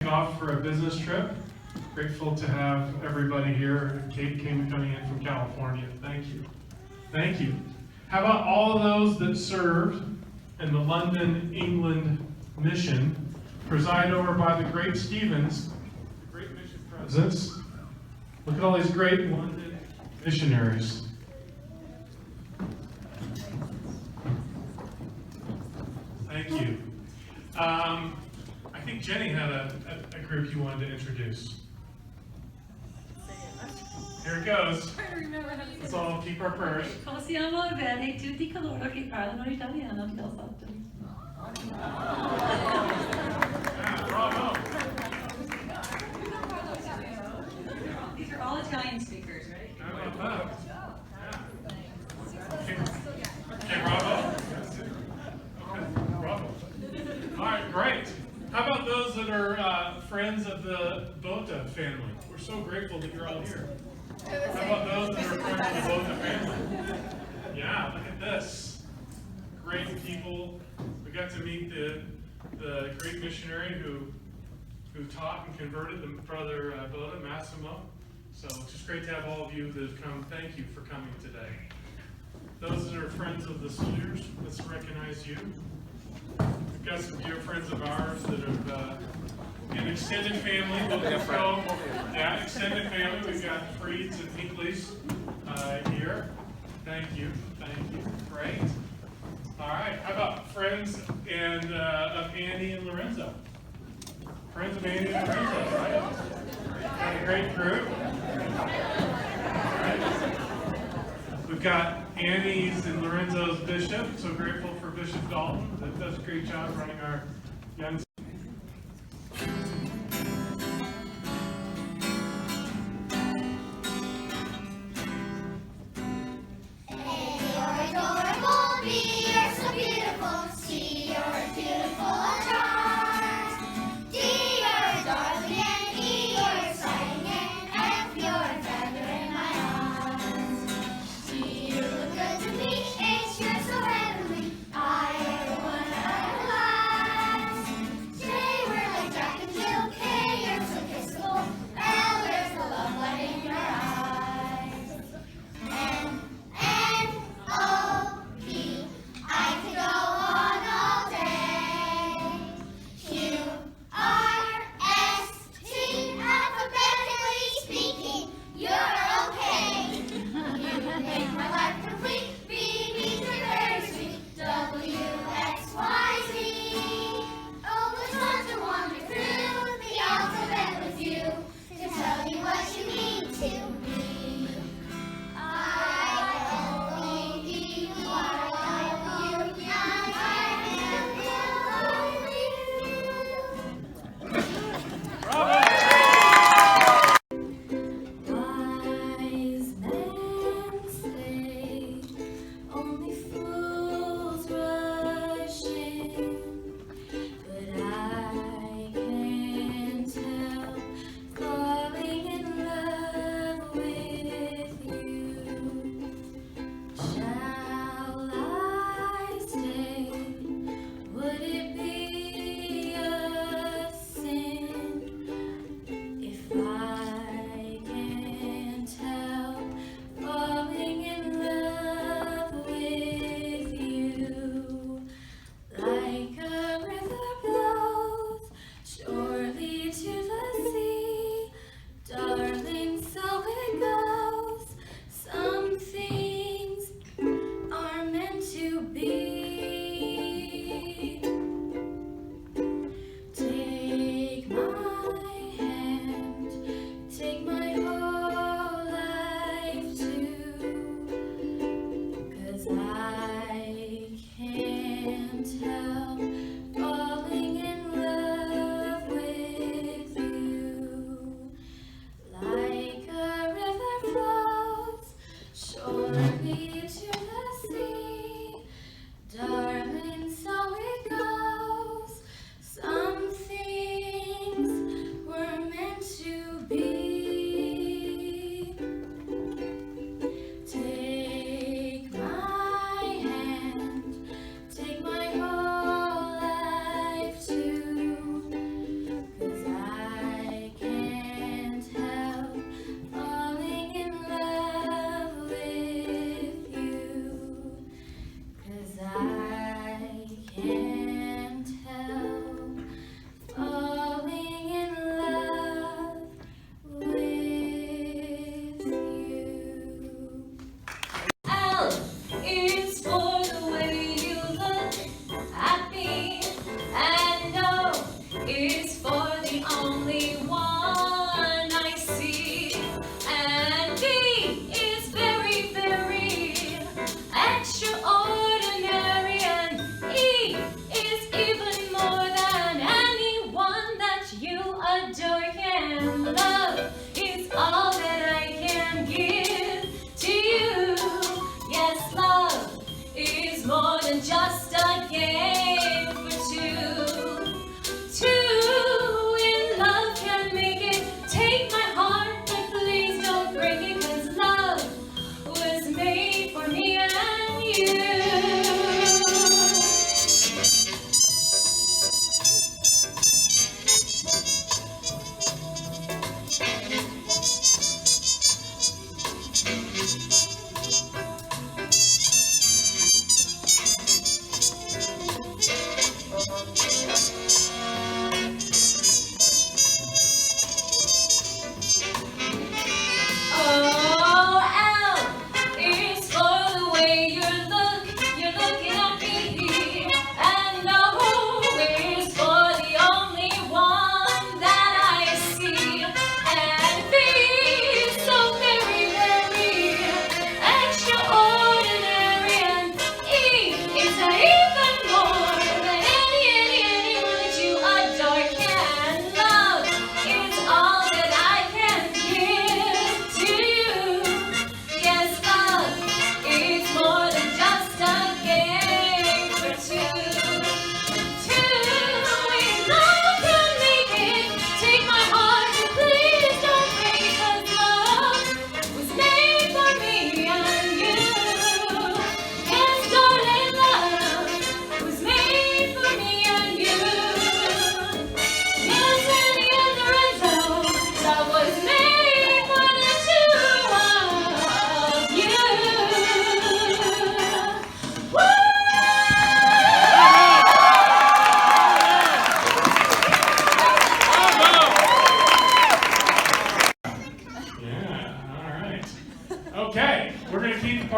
Off for a business trip. Grateful to have everybody here. Kate coming in from California. Thank you. Thank you. How about all of those that served in the London, England mission, presided over by the great Stevens, the great mission presidents. Look at all these great London missionaries. Thank you. I think Jenny had a group you wanted to introduce. Here it goes. Let's all keep our prayers. Possiamo avere tutti coloro che parlano italiano del fatto. Bravo. These are all Italian speakers, right? How about that? Yeah. Okay, bravo. Okay, bravo. All right, great. How about those that are friends of the Bottas family? We're so grateful that you're all here. How about those that are friends of the Bottas family? Yeah, look at this. Great people. We got to meet the great missionary who taught and converted the brother Bottas, Massimo. So it's just great to have all of you that have come. Thank you for coming today. Those that are friends of the Souliers, let's recognize you. We've got some dear friends of ours that have an extended family. Let's go. Yeah, extended family. We've got Freeds and Hinkleys here. Thank you. Thank you. Great. All right. How about friends and of Annie and Lorenzo? Friends of Annie and Lorenzo, right? Got a great group. All right. We've got Annie's and Lorenzo's bishop. So grateful for Bishop Dalton that does a great job running our young.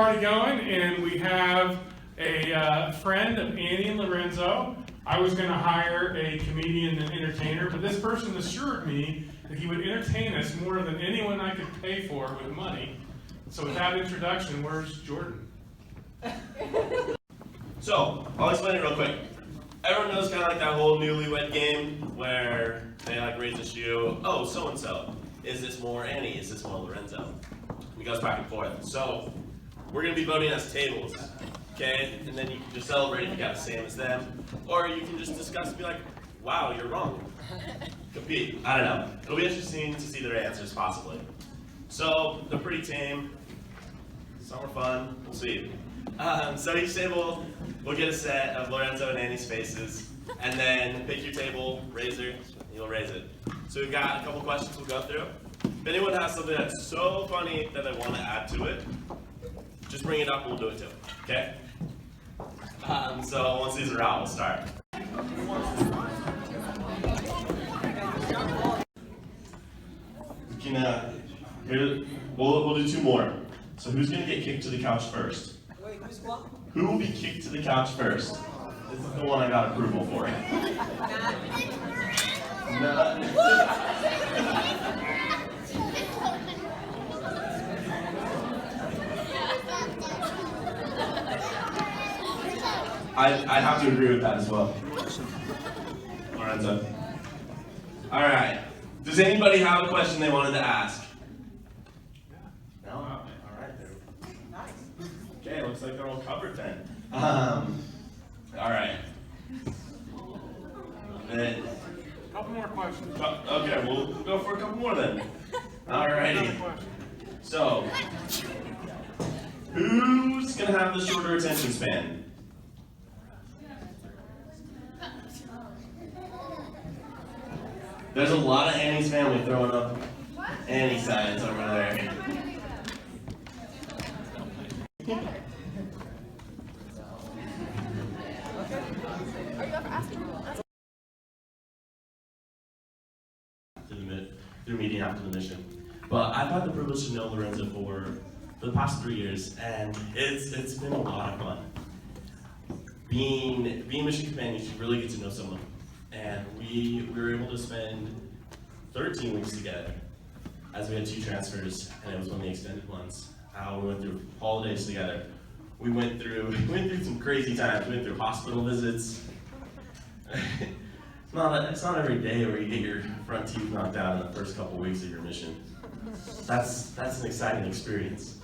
party going, and we have a friend of Annie and Lorenzo. I was going to hire a comedian and entertainer, but this person assured me that he would entertain us more than anyone I could pay for with money. So with that introduction, where's Jordan? So, I'll explain it real quick. Everyone knows kind of like that whole newlywed game where they like raise the shoe, oh, so-and-so. Is this more Annie? Is this more Lorenzo? And it goes back and forth. So, we're going to be voting as tables, okay? And then you can just celebrate if you got the same as them. Or you can just discuss and be like, wow, you're wrong. Compete. I don't know. It'll be interesting to see their answers, possibly. So, they're pretty tame. Some are fun. We'll see. So each table will get a set of Lorenzo and Annie's faces, and then pick your table, razor, and you'll raise it. So we've got a couple questions we'll go through. If anyone has something that's so funny that they want to add to it, just bring it up and we'll do it too, okay? So once these are out, we'll start. We'll do two more. So who's going to get kicked to the couch first? Wait, who's what? Who will be kicked to the couch first? This is the one I got approval for. I'd have to agree with that as well. Lorenzo. All right. Does anybody have a question they wanted to ask? No? All right. Okay, looks like they're all covered then. All right. Couple more questions. Okay, we'll go for a couple more then. All righty. So, who's gonna have the shorter attention span? There's a lot of Annie's family throwing up Annie signs over there. Through meeting after the mission. But I've had the privilege to know Lorenzo for the past 3 years, and it's been a lot of fun. Being mission companions, you really get to know someone. And we were able to spend 13 weeks together, as we had 2 transfers, and it was one of the extended ones. We went through holidays together. We went through some crazy times. We went through hospital visits. It's not every day where you get your front teeth knocked out in the first couple weeks of your mission. That's an exciting experience.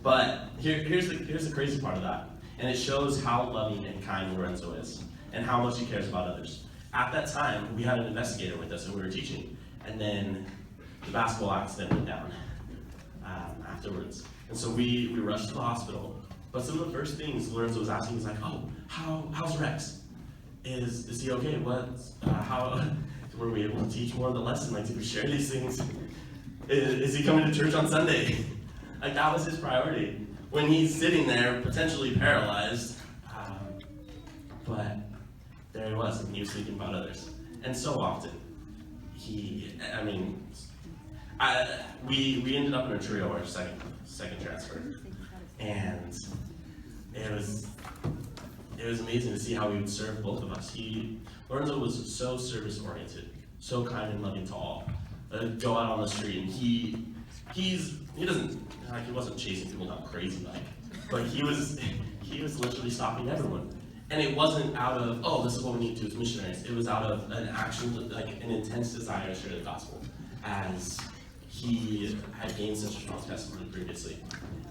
But here's the crazy part of that, and it shows how loving and kind Lorenzo is, and how much he cares about others. At that time, we had an investigator with us, and we were teaching, and then the basketball accident went down afterwards, and so we rushed to the hospital. But some of the first things Lorenzo was asking was like, "Oh, how's Rex? Is he okay? How were we able to teach more of the lesson? Like, did we share these things? Is he coming to church on Sunday?" Like, that was his priority. When he's sitting there, potentially paralyzed, but there he was, and he was thinking about others. And so often, we ended up in a trio our second transfer, and it was amazing to see how he would serve both of us. Lorenzo was so service-oriented, so kind and loving to all. Go out on the street, and he wasn't chasing people down crazy like, but he was literally stopping everyone. And it wasn't out of, oh, this is what we need to do as missionaries. It was out of an an intense desire to share the gospel, as he had gained such a strong testimony previously.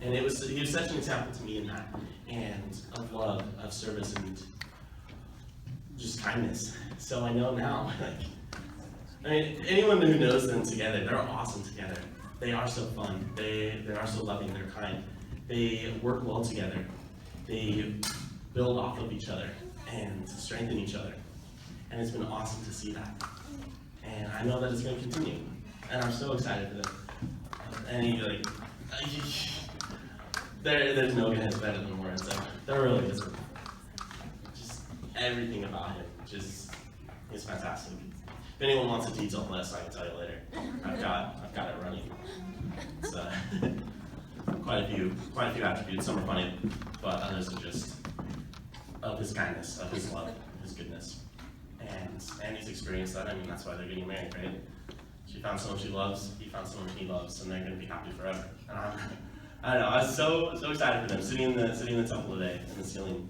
And he was such an example to me in that, and of love, of service, and just kindness. So I know now, anyone who knows them together, they're awesome together. They are so fun. They are so loving. They're kind. They work well together. They build off of each other and strengthen each other. And it's been awesome to see that. And I know that it's going to continue. And I'm so excited for them. And there's no guy that's better than Lorenzo. There really isn't. Just everything about him just is fantastic. If anyone wants a detailed list, I can tell you later. I've got it running. So, quite a few attributes. Some are funny, but others are just of his kindness, of his love, his goodness. And Annie's experienced that. I mean, that's why they're getting married, right? She found someone she loves, he found someone he loves, and they're going to be happy forever. And I don't know, I was so excited for them, sitting in the temple today, in the ceiling.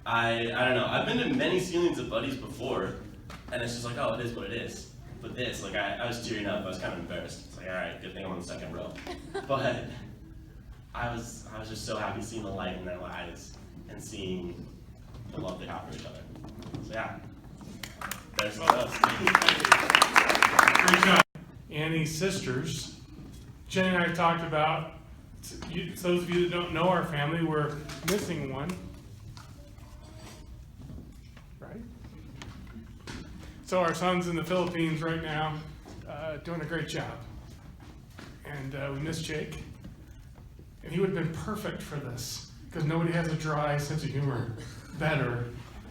I don't know, I've been to many ceilings of buddies before, and it's just like, oh, it is what it is. But this, like, I was tearing up, I was kind of embarrassed. It's like, all right, good thing I'm on the second row. But I was just so happy seeing the light in their eyes and seeing the love they have for each other. So yeah, there's some of those. Great job. Annie's sisters, Jenny and I talked about, those of you that don't know our family, we're missing one. Right? So our son's in the Philippines right now, doing a great job. And we miss Jake. And he would have been perfect for this, because nobody has a dry sense of humor better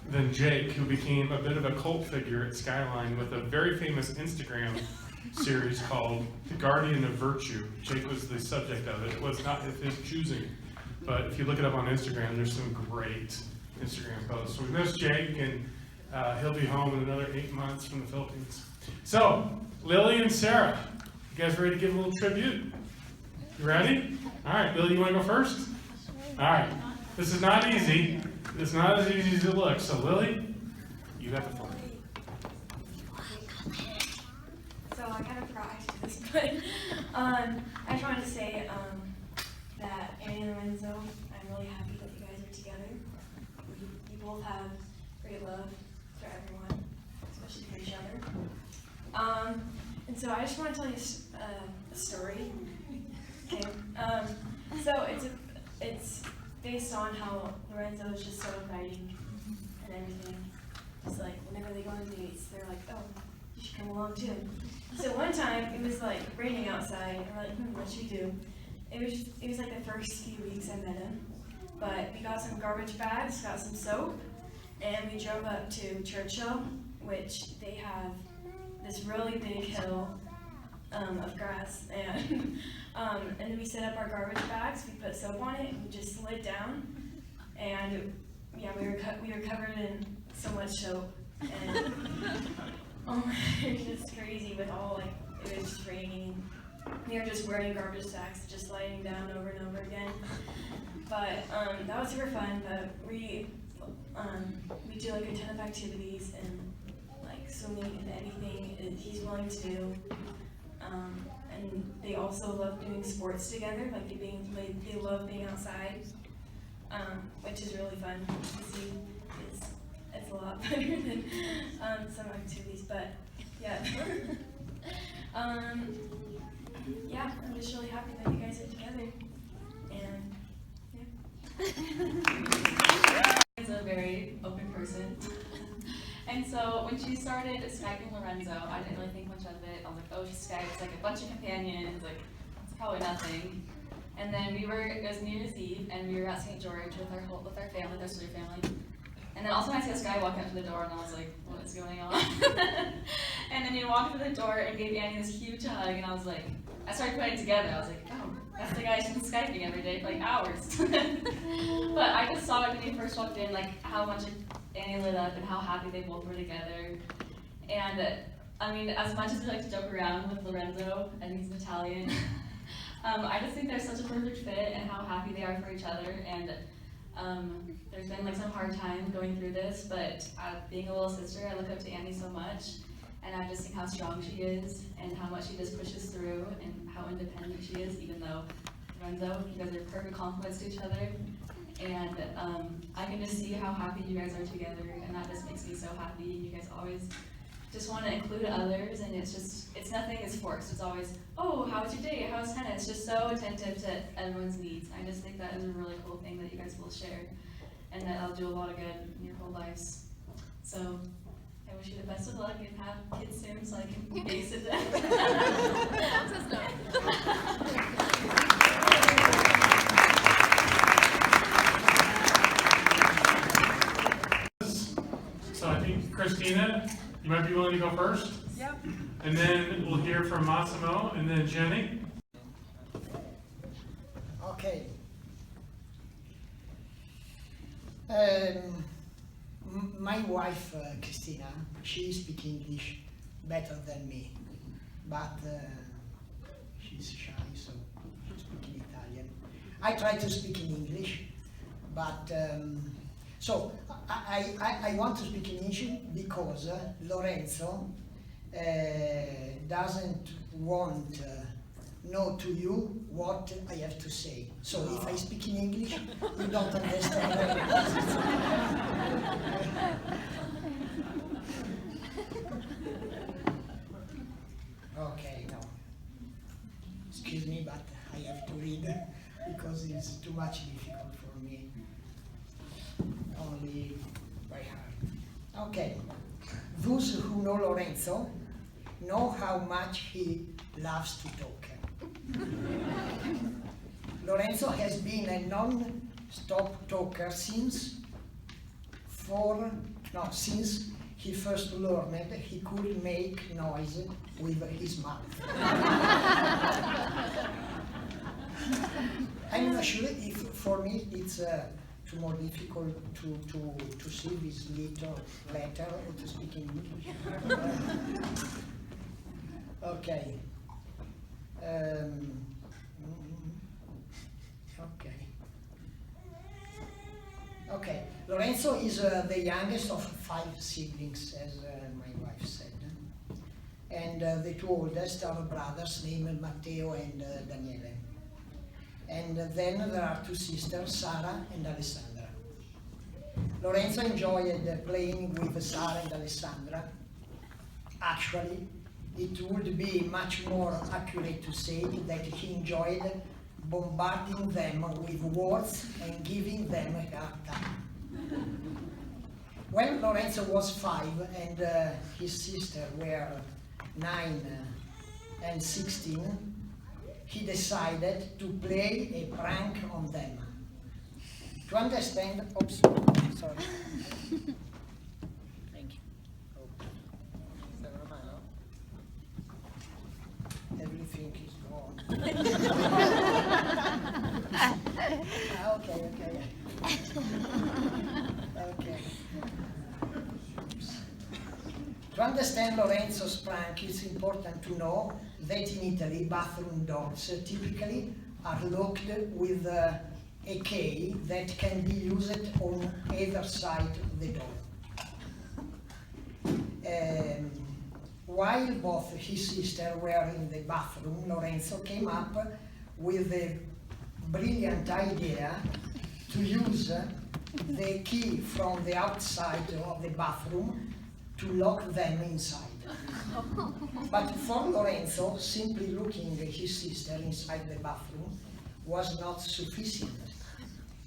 than Jake, who became a bit of a cult figure at Skyline with a very famous Instagram series called The Guardian of Virtue. Jake was the subject of it. It was not of his choosing, but if you look it up on Instagram, there's some great Instagram posts. So we miss Jake, and he'll be home in another 8 months from the Philippines. So, Lily and Sarah, you guys ready to give a little tribute? You ready? All right, Lily, you want to go first? All right. This is not easy. It's not as easy as it looks. So, Lily, you got the floor. So I kind of priced this, but I just wanted to say that Annie and Lorenzo, I'm really happy that you guys are together. You both have great love for everyone, especially for each other. And so I just want to tell you a story. Okay. So it's based on how Lorenzo is just so inviting and everything. Just like whenever they go on dates, they're like, oh, you should come along too. So one time it was like raining outside, and we're like, what should we do? It was like the first few weeks I met him, but we got some garbage bags, got some soap, and we drove up to Churchill, which they have this really big hill of grass, and then we set up our garbage bags, we put soap on it, and we just slid down, and yeah, we were covered in so much soap, and oh, it was just crazy with all, like, it was just raining. We were just wearing garbage sacks, just sliding down over and over again. But that was super fun, but we do like a ton of activities and like swimming and anything he's willing to do. And they also love doing sports together, like they love being outside, which is really fun to see. It's a lot better than some activities, but yeah. Yeah, I'm just really happy that you guys are together, and yeah. Is a very open person, and so when she started Skyping Lorenzo, I didn't really think much of it. I was like, oh, she Skypes like a bunch of companions, like it's probably nothing. And then it was New Year's Eve, and we were at St. George with our family, with our Souliers family. And then also I see this guy walking up to the door, and I was like, what is going on? And then he walked up to the door and gave Annie this huge hug, and I was like, I started putting it together. I was like, oh, that's the guy she's been Skyping every day for like hours. But I just saw it when he first walked in, like how much Annie lit up and how happy they both were together. And I mean, as much as we like to joke around with Lorenzo, and he's Italian, I just think they're such a perfect fit and how happy they are for each other. And there's been like some hard time going through this, but being a little sister, I look up to Annie so much, and I've just seen how strong she is and how much she just pushes through and how independent she is, even though Lorenzo, you guys are perfect complements to each other. And I can just see how happy you guys are together, and that just makes me so happy. You guys always just want to include others, and it's nothing is forced. It's always, oh, how was your day? How was tennis? Just so attentive to everyone's needs. I just think that is a really cool thing that you guys will share, and that will do a lot of good in your whole lives. So I wish you the best of luck and have kids soon so I can babysit them. Mom says no. So I think Christina, you might be willing to go first? Yep. And then we'll hear from Massimo and then Jenny. Okay. My wife, Christina, she speaks English better than me, but she's shy, so she speaks in Italian. I try to speak in English, but so I want to speak in English because Lorenzo doesn't want know to you what I have to say. So if I speak in English, you don't understand. Okay, no. Excuse me, but I have to read because it's too much difficult for me. Only by heart. Okay. Those who know Lorenzo know how much he loves to talk. Lorenzo has been a non-stop talker since he first learned he could make noise with his mouth. I'm not sure if for me it's too more difficult to see this little letter or to speak in English. Okay. Okay. Lorenzo is the youngest of 5 siblings, as my wife said. And the 2 oldest are brothers named Matteo and Daniele. And then there are 2 sisters, Sara and Alessandra. Lorenzo enjoyed playing with Sara and Alessandra. Actually, it would be much more accurate to say that he enjoyed bombarding them with words and giving them a hard time. When Lorenzo was 5 and his sister were 9 and 16, he decided to play a prank on them. To understand, oops, sorry. Thank you. Everything is gone. Okay. Okay. To understand Lorenzo's prank, it's important to know that in Italy, bathroom doors typically are locked with a key that can be used on either side of the door. While both his sisters were in the bathroom, Lorenzo came up with the brilliant idea to use the key from the outside of the bathroom to lock them inside. But for Lorenzo, simply looking at his sister inside the bathroom was not sufficient.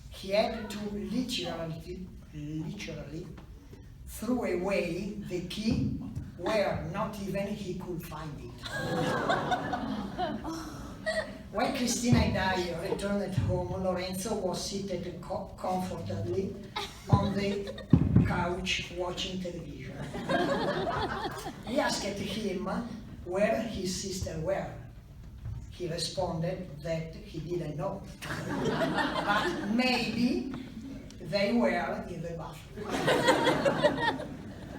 He had to literally throw away the key where not even he could find it. When Christina and I returned home, Lorenzo was seated comfortably on the couch watching television. We asked him where his sisters were. He responded that he didn't know, but maybe they were in the bathroom.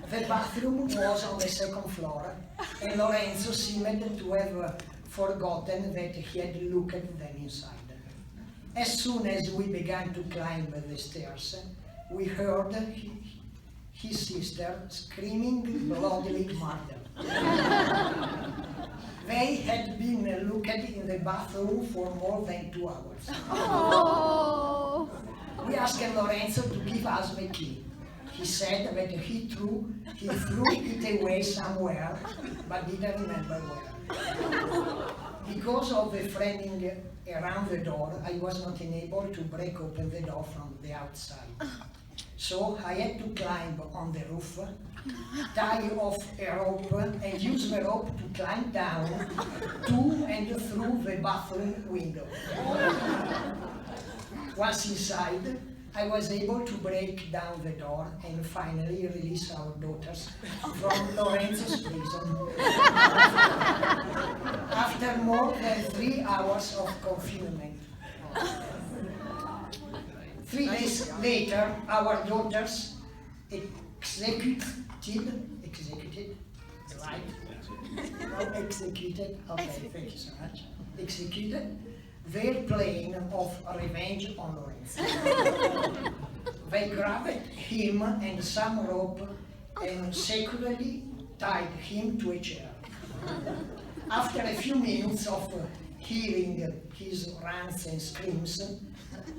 The bathroom was on the 2nd floor, and Lorenzo seemed to have forgotten that he had looked at them inside. As soon as we began to climb the stairs, we heard his sister screaming bloody murder. They had been looking in the bathroom for more than 2 hours. Oh. We asked Lorenzo to give us the key. He said that he threw it away somewhere, but didn't remember where. Because of the framing around the door, I was not able to break open the door from the outside. So I had to climb on the roof, tie off a rope, and use the rope to climb down to and through the bathroom window. Once inside, I was able to break down the door and finally release our daughters from Lorenzo's prison. After more than 3 hours of confinement. 3 days later, our daughters executed, right? No, executed, okay, thank you so much. Executed their plan of revenge on Lorenzo. They grabbed him and some rope and secretly tied him to a chair. After a few minutes of hearing his rants and screams,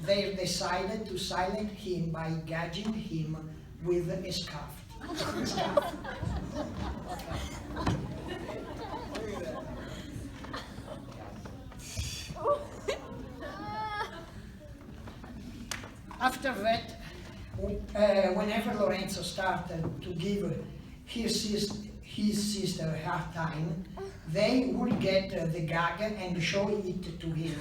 they decided to silence him by gagging him with a scarf. After that, whenever Lorenzo started to give his sister a hard time, they would get the gag and show it to him,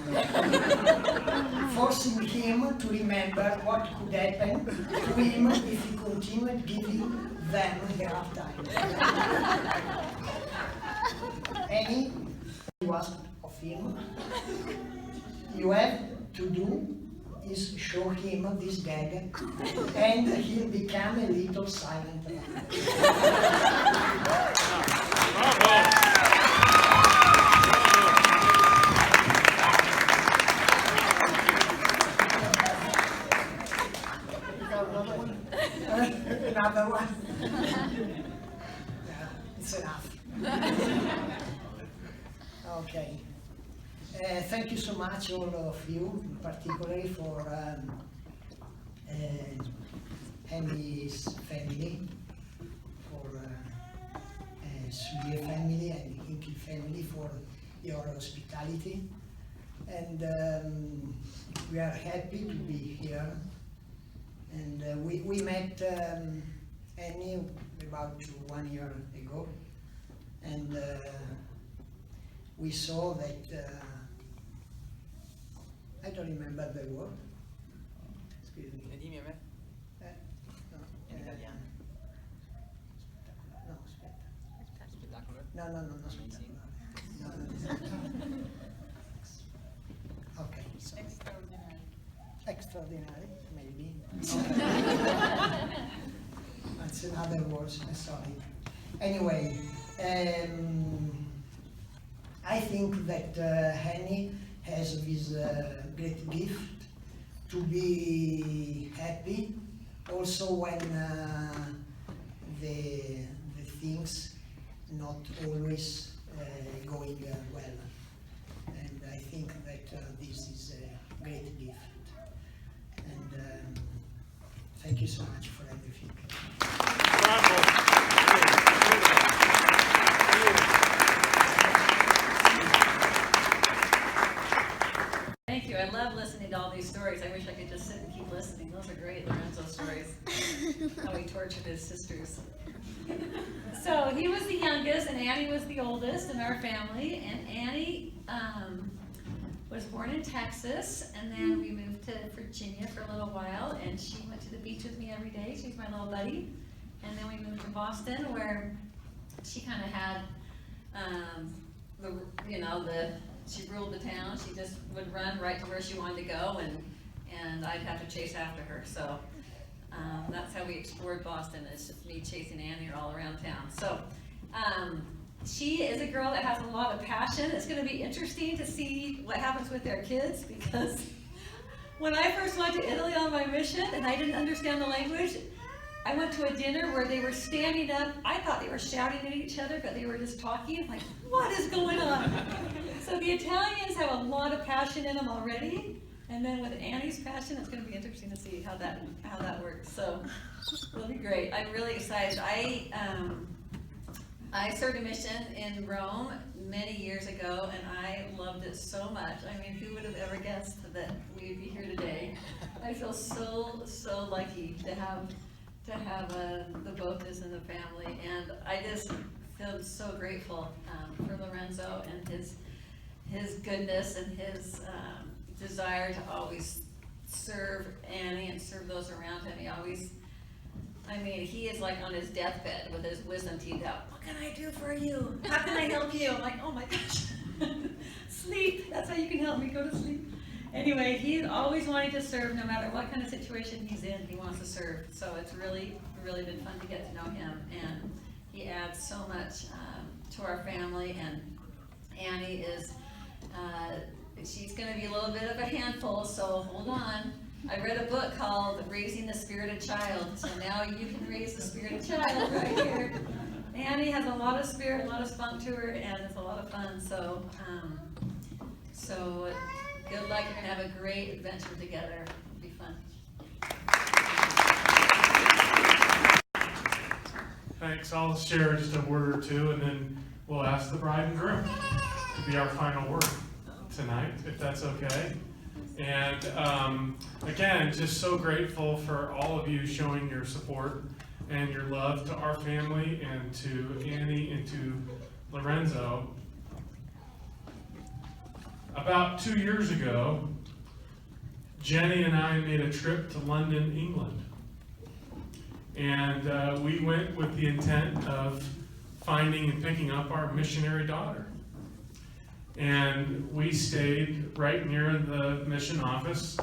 forcing him to remember what could happen to him if he continued giving them a hard time. Annie, you asked of him, you have to do is show him this gag, and he'll become a little silent. Another one? Yeah, it's enough. Okay. Thank you so much, all of you, particularly for Annie's family, for Souliers family and Hinky family for your hospitality. And we are happy to be here. And we met Annie about 1 year ago. And we saw that I don't remember the word. Excuse me. Dimmi a me. No, In italiano. No, aspetta. Spettacolo. No, spettacolare. No. Okay, so. Extraordinary, maybe. That's another word, sorry. Anyway, I think that Annie has this great gift to be happy, also when the things not always going well. And I think that this is a great gift. And thank you so much for everything. Thank you. I love listening to all these stories. I wish I could just sit and keep listening. Those are great Lorenzo stories. How he tortured his sisters. So he was the youngest and Annie was the oldest in our family. And Annie was born in Texas, and then we moved to Virginia for a little while, and she went to the beach with me every day. She's my little buddy. And then we moved to Boston, where she kind of had she ruled the town. She just would run right to where she wanted to go, and I'd have to chase after her. So that's how we explored Boston. It's just me chasing Annie all around town. So she is a girl that has a lot of passion. It's going to be interesting to see what happens with their kids, because when I first went to Italy on my mission and I didn't understand the language, I went to a dinner where they were standing up. I thought they were shouting at each other, but they were just talking. I'm like, what is going on? So the Italians have a lot of passion in them already. And then with Annie's passion, it's going to be interesting to see how that works. So it'll be great. I'm really excited. I served a mission in Rome many years ago, and I loved it so much. I mean, who would have ever guessed that we'd be here today? I feel so lucky to have the Bottas in the family, and I just feel so grateful for Lorenzo and his goodness and his desire to always serve Annie and serve those around him. He is like on his deathbed with his wisdom teeth out. What can I do for you? How can I help you? I'm like, oh my gosh. Sleep. That's how you can help me. Go to sleep. Anyway, he's always wanting to serve, no matter what kind of situation he's in, he wants to serve. So it's really, really been fun to get to know him, and he adds so much to our family. And Annie is, she's gonna be a little bit of a handful, so hold on. I read a book called Raising the Spirited Child, so now you can raise the spirited child right here. Annie has a lot of spirit, a lot of spunk to her, and it's a lot of fun, so good luck. You're gonna have a great adventure together. It'll be fun. Thanks. I'll share just a word or two, and then we'll ask the bride and groom to be our final word tonight, if that's okay. And again, just so grateful for all of you showing your support and your love to our family and to Annie and to Lorenzo. About 2 years ago, Jenny and I made a trip to London, England. And we went with the intent of finding and picking up our missionary daughter. And we stayed right near the mission office,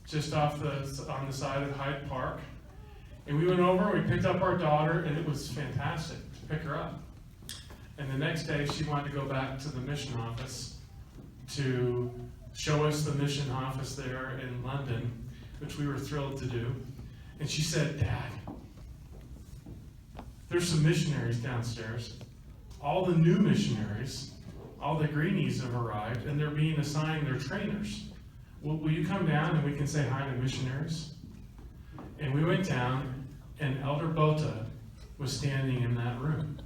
just on the side of Hyde Park. And we went over, we picked up our daughter, and it was fantastic to pick her up. And the next day, she wanted to go back to the mission office to show us the mission office there in London, which we were thrilled to do. And she said, "Dad, there's some missionaries downstairs. All the new missionaries, all the greenies have arrived, and they're being assigned their trainers. Will you come down and we can say hi to missionaries?" And we went down, and Elder Bottas was standing in that room.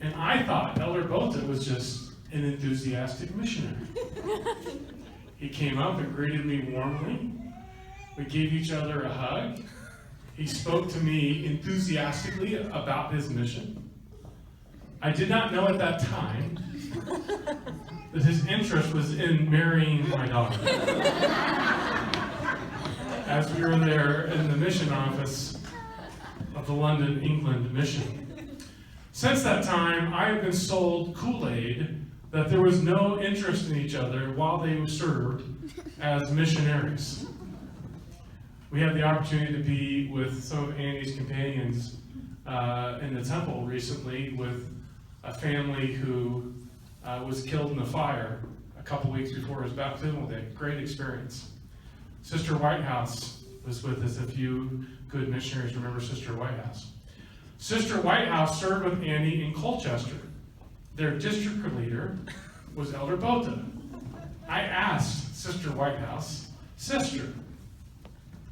And I thought Elder Bottas was just an enthusiastic missionary. He came up and greeted me warmly. We gave each other a hug. He spoke to me enthusiastically about his mission. I did not know at that time that his interest was in marrying my daughter. As we were there in the mission office of the London, England mission. Since that time, I have been sold Kool-Aid that there was no interest in each other while they served as missionaries. We had the opportunity to be with some of Annie's companions in the temple recently with a family who was killed in the fire a couple weeks before his baptismal day. Great experience. Sister Whitehouse was with us. If you good missionaries remember Sister Whitehouse. Sister Whitehouse served with Annie in Colchester. Their district leader was Elder Bottas. I asked Sister Whitehouse, "Sister,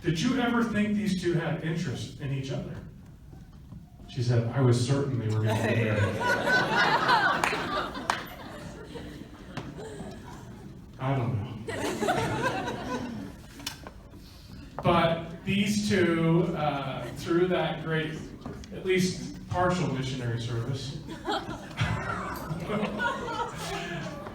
did you ever think these two had interest in each other?" She said, "I was certain they were going to get married." I don't know. But these two, through that great, at least partial missionary service,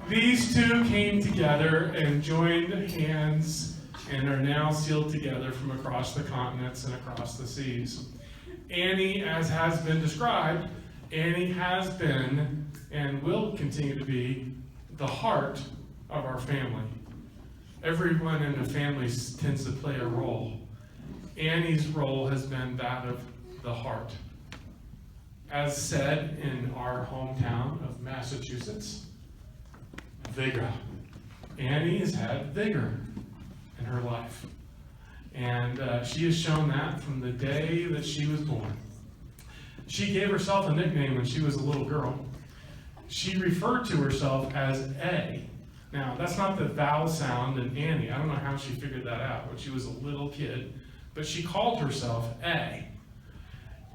these two came together and joined hands and are now sealed together from across the continents and across the seas. Annie, as has been described, Annie has been and will continue to be the heart of our family. Everyone in the family tends to play a role. Annie's role has been that of the heart. As said in our hometown of Massachusetts, vigor. Annie has had vigor in her life. And she has shown that from the day that she was born. She gave herself a nickname when she was a little girl. She referred to herself as A. Now, that's not the vowel sound in Annie. I don't know how she figured that out when she was a little kid, but she called herself A.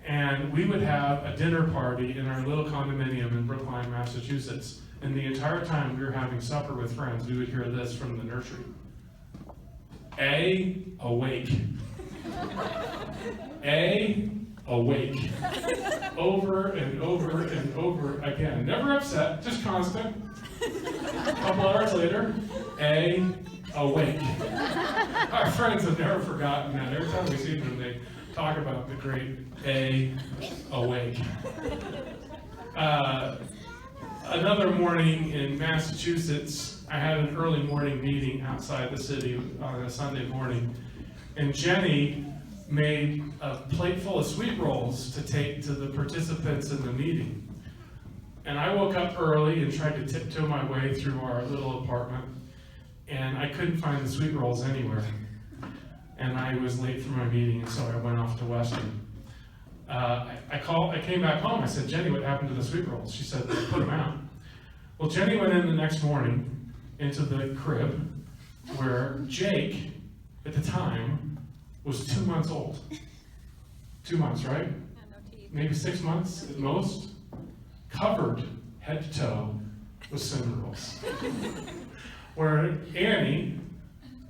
And we would have a dinner party in our little condominium in Brookline, Massachusetts. And the entire time we were having supper with friends, we would hear this from the nursery. A, awake. A, awake. Over and over and over again. Never upset, just constant. A couple hours later, A, awake. Our friends have never forgotten that. Every time we see them, they talk about the great A, awake. Another morning in Massachusetts, I had an early morning meeting outside the city on a Sunday morning, and Jenny made a plate full of sweet rolls to take to the participants in the meeting. And I woke up early and tried to tiptoe my way through our little apartment, and I couldn't find the sweet rolls anywhere. And I was late for my meeting, and so I went off to Weston. I came back home. I said, Jenny, what happened to the sweet rolls? She said, they put them out. Well, Jenny went in the next morning into the crib where Jake, at the time, was 2 months old. 2 months, right? Maybe 6 months at most. Covered head to toe with cinnamon rolls. Where Annie,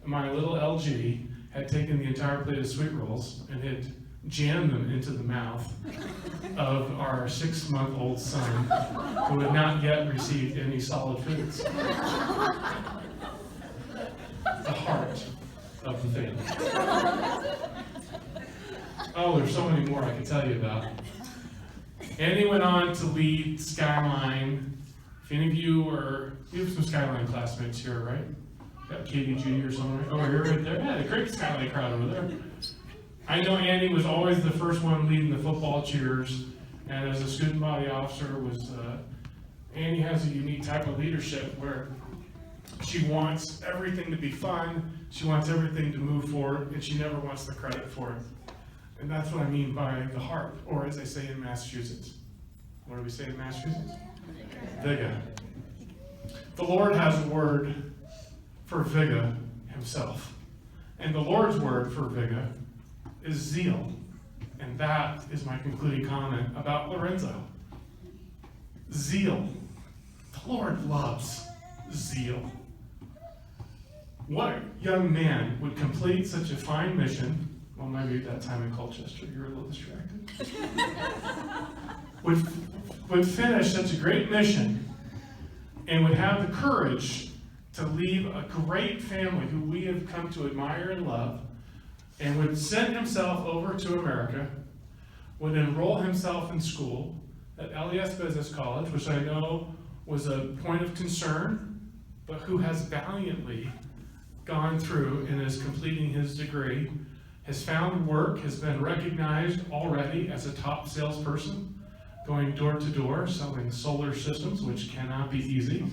my little LG, had taken the entire plate of sweet rolls and had jammed them into the mouth of our 6-month-old son, who had not yet received any solid foods. The heart of the family. Oh, there's so many more I could tell you about. Annie went on to lead Skyline. If any of you have some Skyline classmates here, right? Got KDG or something right over here, right there. Yeah, the great Skyline crowd over there. I know Annie was always the first one leading the football cheers, and as a student body officer, Annie has a unique type of leadership where she wants everything to be fun, she wants everything to move forward, and she never wants the credit for it. And that's what I mean by the heart, or as they say in Massachusetts. What do we say in Massachusetts? Vigga. The Lord has a word for Vigga himself. And the Lord's word for Vigga is zeal. And that is my concluding comment about Lorenzo. Zeal. The Lord loves zeal. What young man would complete such a fine mission? Well, maybe at that time in Colchester, you were a little distracted. would finish such a great mission and would have the courage to leave a great family who we have come to admire and love, and would send himself over to America, would enroll himself in school at LES Business College, which I know was a point of concern, but who has valiantly gone through and is completing his degree, has found work, has been recognized already as a top salesperson, going door to door, selling solar systems, which cannot be easy.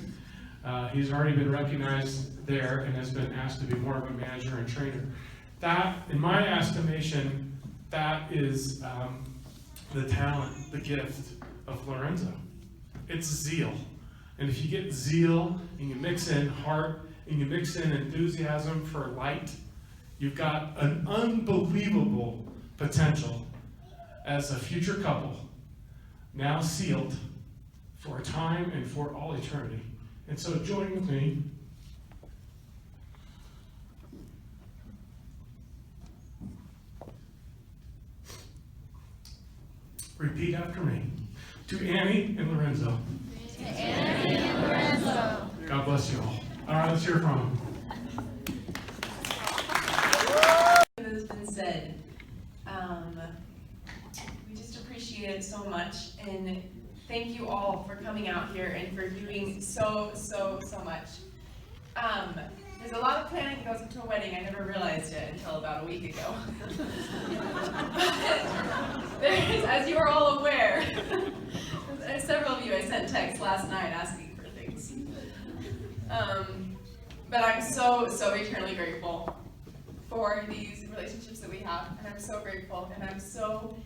He's already been recognized there and has been asked to be more of a manager and trainer. That, in my estimation, that is the talent, the gift of Lorenzo. It's zeal. And if you get zeal and you mix in heart and you mix in enthusiasm for light, you've got an unbelievable potential as a future couple, now sealed for a time and for all eternity. And so join with me. Repeat after me. To Annie and Lorenzo. To Annie and Lorenzo. God bless you all. All right, let's hear from them. Has been said. We just appreciate it so much, and thank you all for coming out here and for doing so much. There's a lot of planning that goes into a wedding. I never realized it until about a week ago. There's, as you are all aware, several of you, I sent texts last night asking for things. But I'm so eternally grateful for these relationships that we have, and I'm so grateful, and I'm so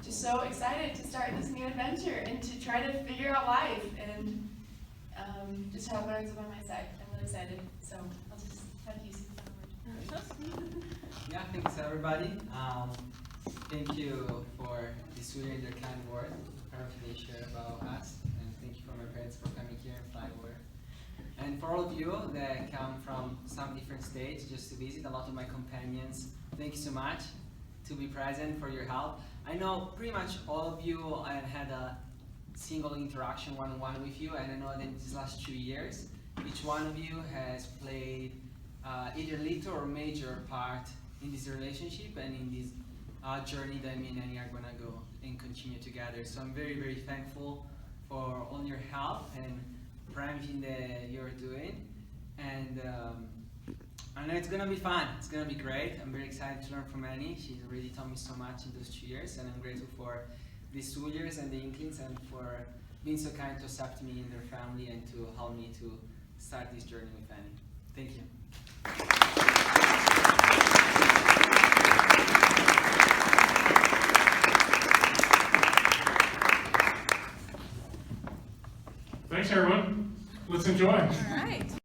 just so excited to start this new adventure and to try to figure out life and just have Lorenzo by my side. I'm really excited, so I'll just have you say the word. Yeah, thanks everybody. Thank you for the sweet and your kind word, everything they shared about us, and thank you for my parents for coming here and flying over. And for all of you that come from some different states just to visit, a lot of my companions, thank you so much to be present, for your help. I know pretty much all of you I had a single interaction one-on-one with you, and I know that in these last 2 years, each one of you has played either little or major part in this relationship and in this journey that me and Annie are gonna go and continue together. So I'm very, very thankful for all your help, and everything that you're doing, and I know it's gonna be fun. It's gonna be great. I'm very excited to learn from Annie. She's already taught me so much in those 2 years, and I'm grateful for the Souliers and the Inklings, and for being so kind to accept me in their family and to help me to start this journey with Annie. Thank you. Thanks, everyone. Let's enjoy. All right.